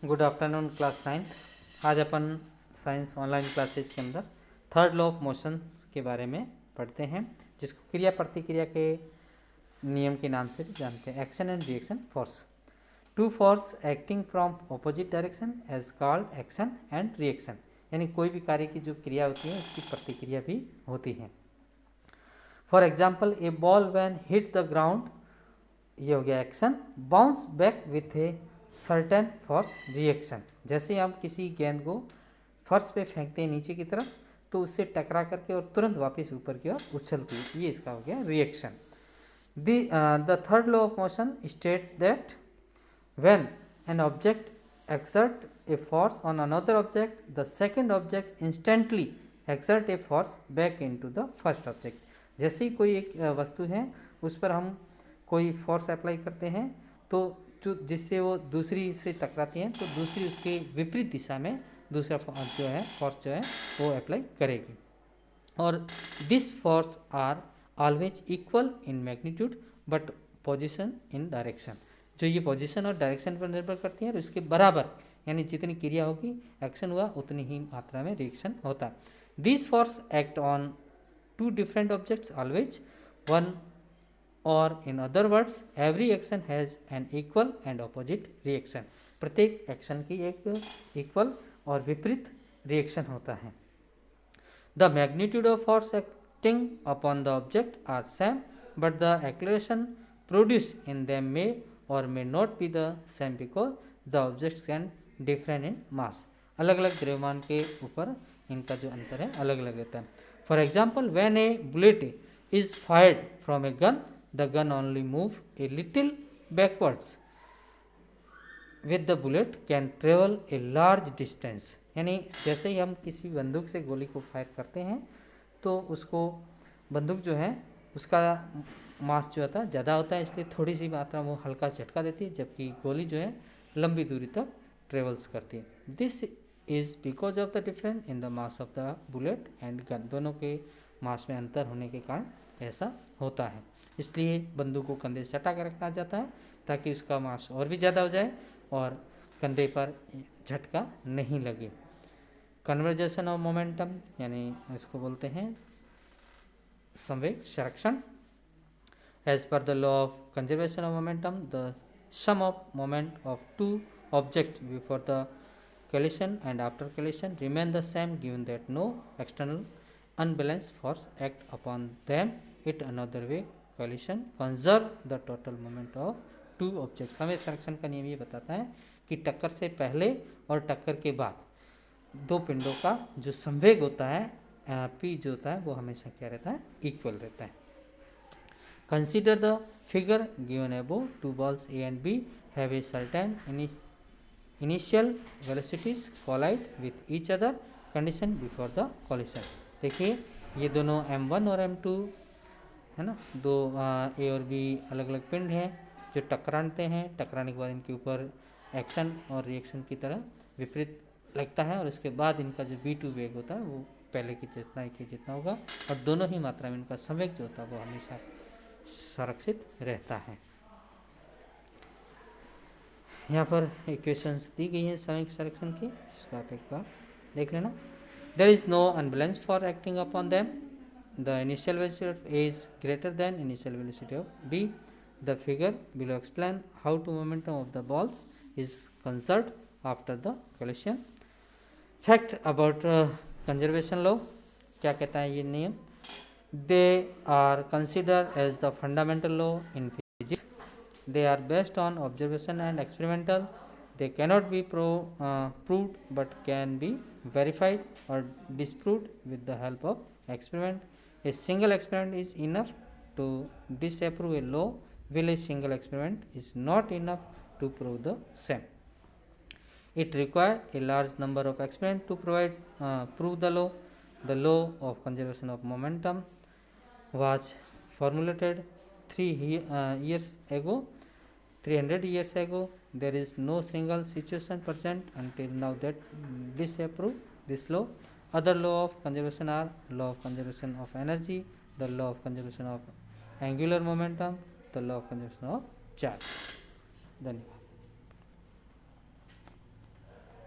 Good afternoon class 9th। आज अपन science online classes के अंदर थर्ड लॉ ऑफ मोशंस के बारे में पढ़ते हैं, जिसको क्रिया प्रतिक्रिया के नियम के नाम से भी जानते हैं। Action and reaction force. Two force acting from opposite direction as called action and reaction. यानी कोई भी कार्य की जो क्रिया होती है उसकी प्रतिक्रिया भी होती है। For example, A ball when hit the ground, ये हो गया action. Bounce back with a certain force, reaction. जैसे हम किसी गेंद को फर्श पे फेंकते हैं नीचे की तरफ, तो उससे टकरा करके और तुरंत वापस ऊपर की ओर उछलती है, ये इसका हो गया reaction. The third law of motion state that when an object exert a force on another object, the second object instantly exert a force back into the first object। जैसे ही कोई एक वस्तु है उस पर हम कोई फोर्स अप्लाई करते हैं, तो जो जिससे वो दूसरी से टकराती हैं, तो दूसरी उसके विपरीत दिशा में दूसरा जो है फोर्स जो है वो अप्लाई करेगी। और this force are always equal in magnitude but position in direction. जो ये पोजीशन और डायरेक्शन पर निर्भर करती है, और इसके बराबर यानी जितनी क्रिया होगी, एक्शन हुआ, उतनी ही मात्रा में रिएक्शन होता है। This force act on two different objects always one, और in other words every action has an equal and opposite reaction. प्रत्येक एक्शन की एक इक्वल और विपरीत रिएक्शन होता है। The magnitude of force acting upon the object are same, but the acceleration produce in them may or may not be the same because the objects can different in mass। अलग अलग द्रव्यमान के ऊपर इनका जो अंतर है अलग अलग रहता है। For example, when a bullet is fired from a gun, the gun only move a little backwards with the bullet can travel a large distance। यानी जैसे ही हम किसी बंदूक से गोली को फायर करते हैं, तो उसको बंदूक जो है उसका मास जो होता है ज़्यादा होता है, इसलिए थोड़ी सी मात्रा में वो हल्का झटका देती है, जबकि गोली जो है लंबी दूरी तक ट्रेवल्स करती है। This is because of the difference in the mass of the bullet and gun. दोनों के मास में अंतर होने के कारण ऐसा होता है। इसलिए बंदूक को कंधे से सटा कर रखा जाता है ताकि उसका मास और भी ज़्यादा हो जाए और कंधे पर झटका नहीं लगे। कन्वर्जेशन ऑफ मोमेंटम, यानी इसको बोलते हैं संवेग संरक्षण। As per the law of conservation of momentum, the sum of moment of two objects before the collision and after collision remain the same given that no external unbalanced force act upon them it another way collision conserve the total moment of two objects। समय संरक्षण का नियम ये बताता है कि टक्कर से पहले और टक्कर के बाद दो पिंडों का जो संवेग होता है, P जो होता है, वो हमेशा क्या रहता है, इक्वल रहता है। Consider the figure given above. Two balls A and B have a certain initial velocities collide with each other condition before the collision। देखिए ये दोनों M1 और M2 है ना, दो A और B अलग अलग पिंड हैं जो टकराते हैं। टकराने के बाद इनके ऊपर एक्शन और रिएक्शन की तरह विपरीत लगता है, और इसके बाद इनका जो B2 वेग होता है वो पहले की जितना ही के जितना होगा, और दोनों ही मात्रा में इनका संवेग जो होता है वो हमेशा संरक्षित रहता है। यहाँ पर इक्वेशंस दी गई हैं संवेग संरक्षण की, इसको आप एक बार देख लेना। There is no unbalance for acting upon them. The initial velocity of A is greater than initial velocity of B. The figure below explain how two momentum of the balls is conserved after the collision. Fact about conservation law, क्या कहता है ये नियम? They are considered as the fundamental law in physics. They are based on observation and experimental. They cannot be proved but can be verified or disproved with the help of experiment. A single experiment is enough to disapprove a law, while a single experiment is not enough to prove the same. It requires a large number of experiments to prove the law. The law of conservation of momentum was formulated 300 years ago. There is no single situation present until now that disapprove this law. Other law of conservation are law of conservation of energy, the law of conservation of angular momentum, the law of conservation of charge। धन्यवाद।